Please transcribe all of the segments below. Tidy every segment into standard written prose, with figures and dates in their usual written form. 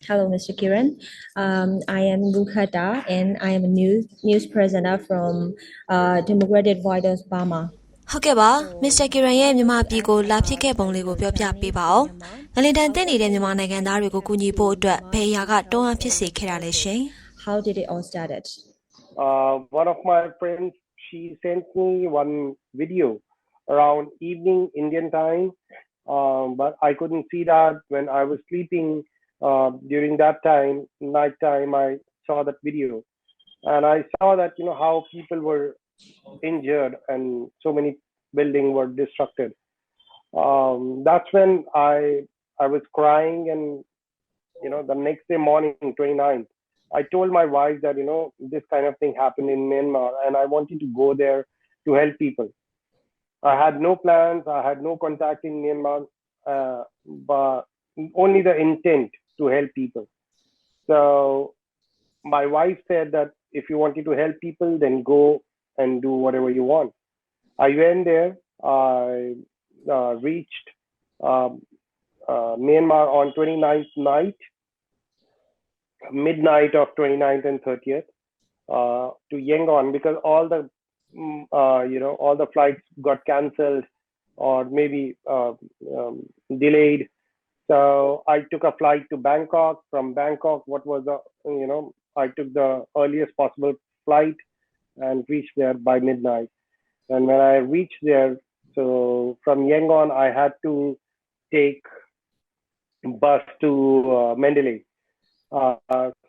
Hello, Mr. Kiran. I am Rukhata, and I am a news presenter from Democratic Voice of Burma. ဟုတ်ကဲ့ပါ Mr. Kiran ရဲ့မြန်မာပြည်ကိုလာဖြစ်ခဲ့ပုံလေးကိုပြောပြပေးပါအောင်။ငလင်တန်တက်နေတဲ့မြန်မာနိုင်ငံသားတွေကိုကူညီဖို့အတွက်ဘယ်အရာကတွန်းအားဖြစ်စေခဲ့တာလဲရှင် How did it all started? One of my friends, she sent me one video around evening Indian time, but I couldn't see that when I was sleeping. During that time, night time, I saw that video, and I saw that how people were injured and so many buildings were destructed. That's when I was crying, and the next day morning, 29th, I told my wife that this kind of thing happened in Myanmar, and I wanted to go there to help people. I had no plans, I had no contact in Myanmar, but only the intent to help people. So my wife said that if you wanted to help people, then go and do whatever you want. I went there. I reached Myanmar on 29th night, midnight of 29th and 30th, to Yangon, because all the flights got cancelled or maybe delayed. So I took a flight to Bangkok. From Bangkok, I took the earliest possible flight and reached there by midnight. And when I reached there, so from Yangon, I had to take bus to Mandalay.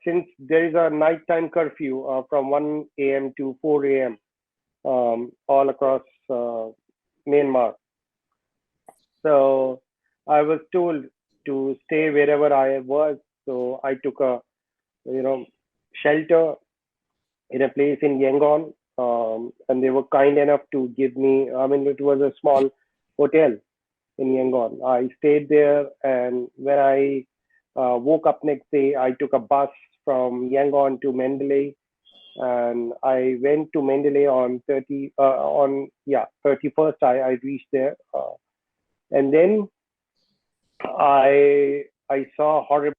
Since there is a nighttime curfew from 1 a.m. to 4 a.m. All across Myanmar. So I was told to stay wherever I was. So I took a shelter in a place in Yangon, and they were kind enough to give me. It was a small hotel in Yangon. I stayed there, and when I woke up next day, I took a bus from Yangon to Mandalay, and I went to Mandalay on 31st. I reached there, and then I saw horrible.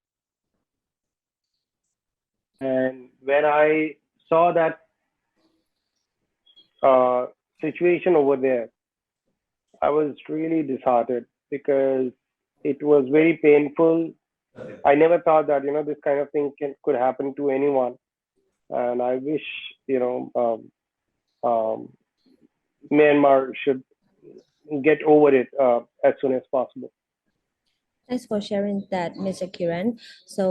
And when I saw that situation over there, I was really disheartened because it was very painful. I never thought that this kind of thing could happen to anyone, and I wish Myanmar should get over it as soon as possible. Thanks for sharing that, Mr. Kiran. So.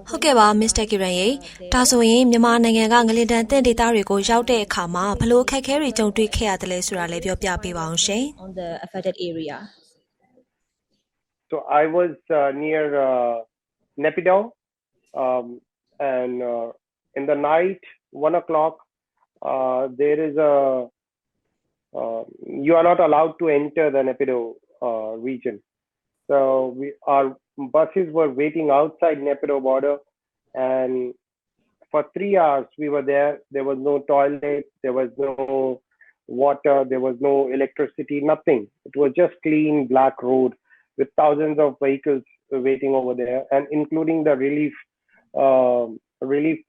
ဟုတ်ကဲ့ပါ Mr. Kiran ရေဒါဆိုရင်မြန်မာနိုင်ငံကငလင်တန်တက်ဒေသတွေကိုရောက်တဲ့အခါမှာဘလို့အခက်အခဲတွေကြုံတွေ့ခဲ့ရတယ်လဲဆိုတာလည်းပြောပြပေးပါအောင်ရှင် On the affected area. So I was near Naypyidaw, and in the night, 1 o'clock, there is you are not allowed to enter the Naypyidaw region. So our buses were waiting outside Naypyidaw border, and for 3 hours we were there. There was no toilet, there was no water, there was no electricity, nothing. It was just clean black road with thousands of vehicles waiting over there, and including the relief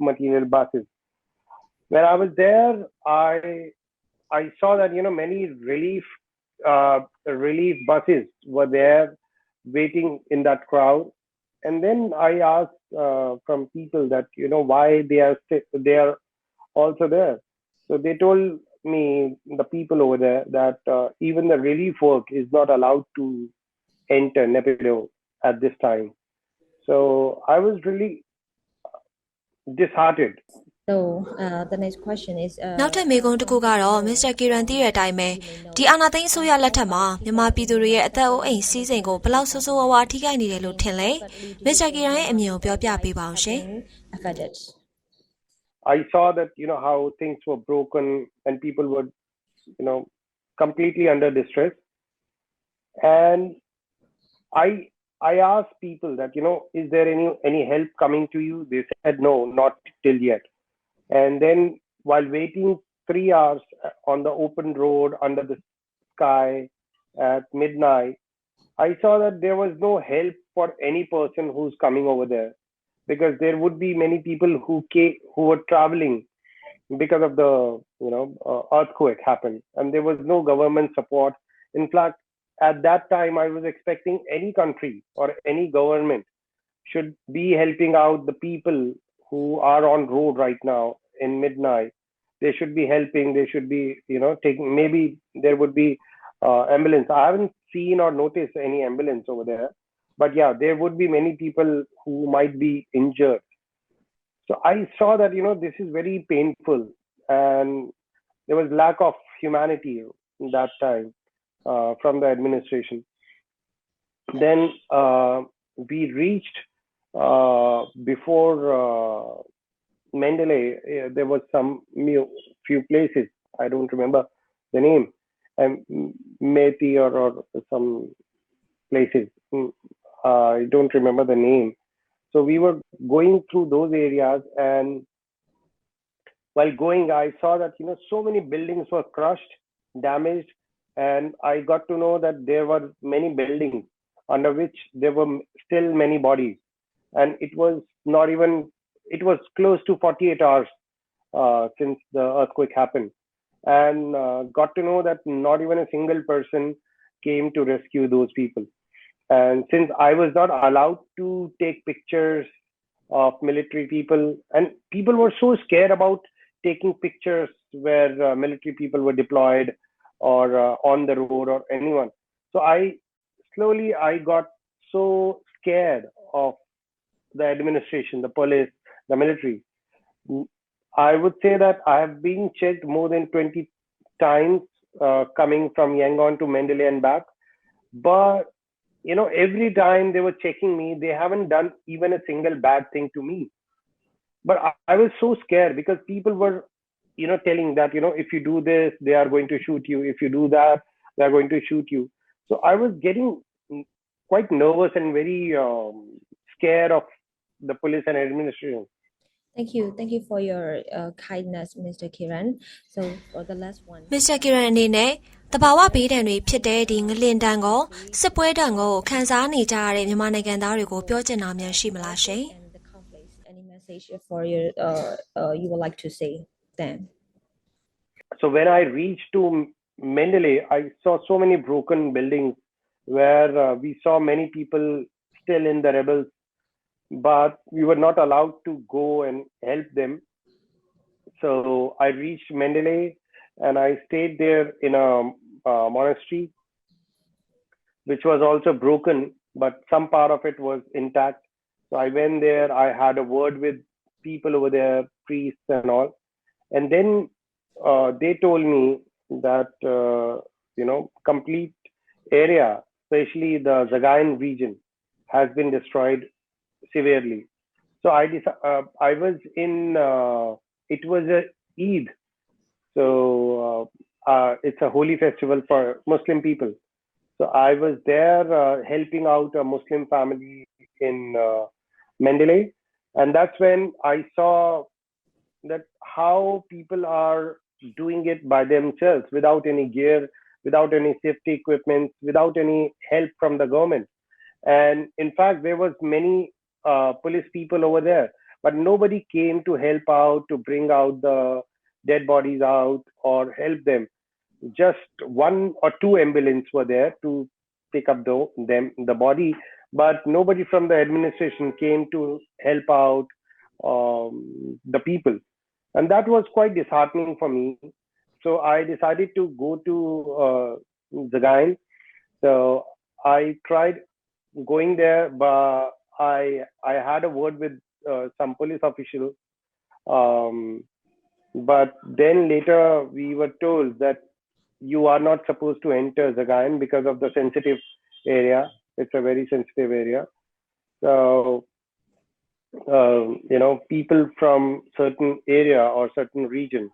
material buses. When I was there, I saw that many relief buses were there waiting in that crowd, and then I asked from people that why they are also there. So they told me, the people over there, that even the relief work is not allowed to enter Naypyidaw at this time. So I was really disheartened. So the next question is နောက်ထပ်မေးခွန်းတစ်ခုကတော့ Mr. Kiran သိတဲ့အတိုင်းပဲဒီအာဏာသိမ်းအစိုးရလက်ထက်မှာမြန်မာပြည်သူတွေရဲ့အသက်အိုးအိမ်စီးစိမ်ကိုဘယ်လောက်ဆိုးဆိုးဝါးဝါးထိခိုက်နေတယ်လို့ထင်လဲ Mr. Kiran ရဲ့အမြင်ကိုပြောပြပေးပါအောင်ရှင် I saw that how things were broken and people were completely under distress, and I asked people that is there any help coming to you? They said no, not till yet. And then while waiting 3 hours on the open road under the sky at midnight, I saw that there was no help for any person who's coming over there. because there would be many people who were traveling because of the earthquake happened, and there was no government support. In fact, at that time, I was expecting any country or any government should be helping out the people who are on road right now in midnight. They should be helping. They should be, taking. Maybe there would be ambulance. I haven't seen or noticed any ambulance over there, but yeah, there would be many people who might be injured. So I saw that this is very painful, and there was lack of humanity that time from the administration. Then we reached before Mandalay. There was some few places. I don't remember the name, and Methi or some places. I don't remember the name. So we were going through those areas, and while going, I saw that so many buildings were crushed, damaged, and I got to know that there were many buildings under which there were still many bodies, and it was not even. It was close to 48 hours since the earthquake happened, and got to know that not even a single person came to rescue those people. And since I was not allowed to take pictures of military people, and people were so scared about taking pictures where military people were deployed or on the road or anyone. So I got so scared of the administration, the police, the military. I would say that I have been checked more than 20 times coming from Yangon to Mandalay and back. But every time they were checking me, they haven't done even a single bad thing to me. But I was so scared because people were, telling that, if you do this, they are going to shoot you. If you do that, they are going to shoot you. So I was getting quite nervous and very scared of the police and administration. Thank you for your kindness, Mr. Kiran. So for the last one, Mr. Kiran အနေနဲ့တဘာဝဘေးဒဏ်တွေဖြစ်တဲ့ဒီငလင်တန်ကိုစစ်ပွဲတန်ကိုခံစားနေကြရတဲ့မြန်မာနိုင်ငံသားတွေကိုပြောချင်တာများရှိမလားရှင် and the conflicts, any message for your you would like to say then? So when I reached to Mandalay, I saw so many broken buildings where we saw many people still in the rebels, but we were not allowed to go and help them. So I reached Mandalay and I stayed there in a monastery, which was also broken, but some part of it was intact. So I went there, I had a word with people over there, priests and all. And then they told me that, complete area, especially the Zagain region, has been destroyed severely. So I was in, it was a Eid. So it's a holy festival for Muslim people. So I was there helping out a Muslim family in Mandalay. And that's when I saw that how people are doing it by themselves without any gear, without any safety equipment, without any help from the government. And in fact, there was many police people over there, but nobody came to help out, to bring out the dead bodies out or help them. Just one or two ambulance were there to pick up the body, but nobody from the administration came to help out the people. And that was quite disheartening for me. So I decided to go to Zagain. So I tried going there, but I had a word with some police officials. But then later we were told that you are not supposed to enter Zagain because of the sensitive area. It's a very sensitive area. So people from certain area or certain region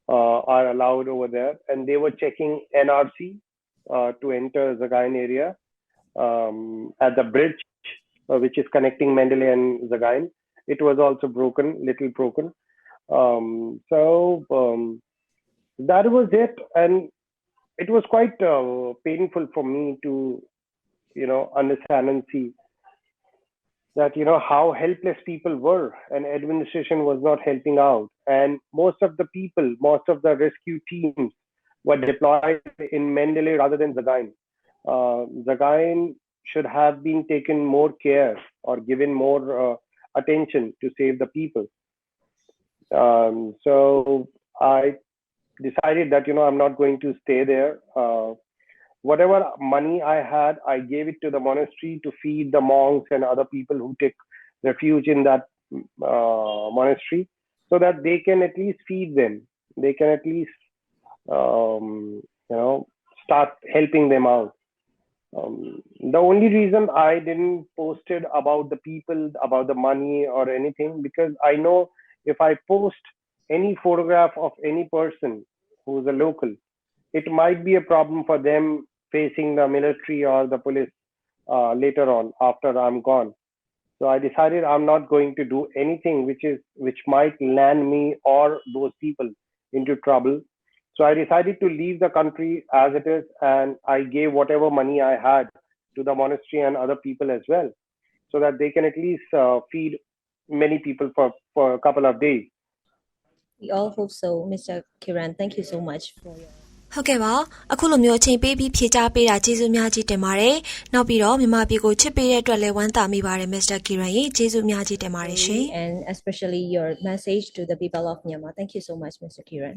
are allowed over there, and they were checking NRC to enter Zagain area at the bridge which is connecting Mandalay and Zagain. It was also broken, little broken. So that was it, and it was quite painful for me to understand and see. that how helpless people were, and administration was not helping out, and most of the rescue teams were deployed in Mandalay rather than Zagain. Zagain should have been taken more care or given more attention to save the people. So I decided that I'm not going to stay there. Whatever money I had, I gave it to the monastery to feed the monks and other people who take refuge in that monastery, so that they can at least feed them. They can at least, start helping them out. The only reason I didn't post it about the people, about the money or anything, because I know if I post any photograph of any person who's a local, it might be a problem for them facing the military or the police later on after I'm gone. So I decided I'm not going to do anything which might land me or those people into trouble. So I decided to leave the country as it is, and I gave whatever money I had to the monastery and other people as well, so that they can at least feed many people for a couple of days. We all hope so, Mr. Kiran. Thank you so much for your. ဟုတ်ကဲ့ပါအခုလိုမျိုးအချိန်ပေးပြီးဖြေကြားပေးတာကျေးဇူးများကြီးတင်ပါတယ်နောက်ပြီးတော့မြန်မာပြည်ကိုချစ်ပေးတဲ့အတွက်လည်းဝမ်းသာမိပါတယ် Mr. Kiran ရေကျေးဇူးများကြီးတင်ပါတယ်ရှင် And especially your message to the people of Myanmar. Thank you so much, Mr. Kiran.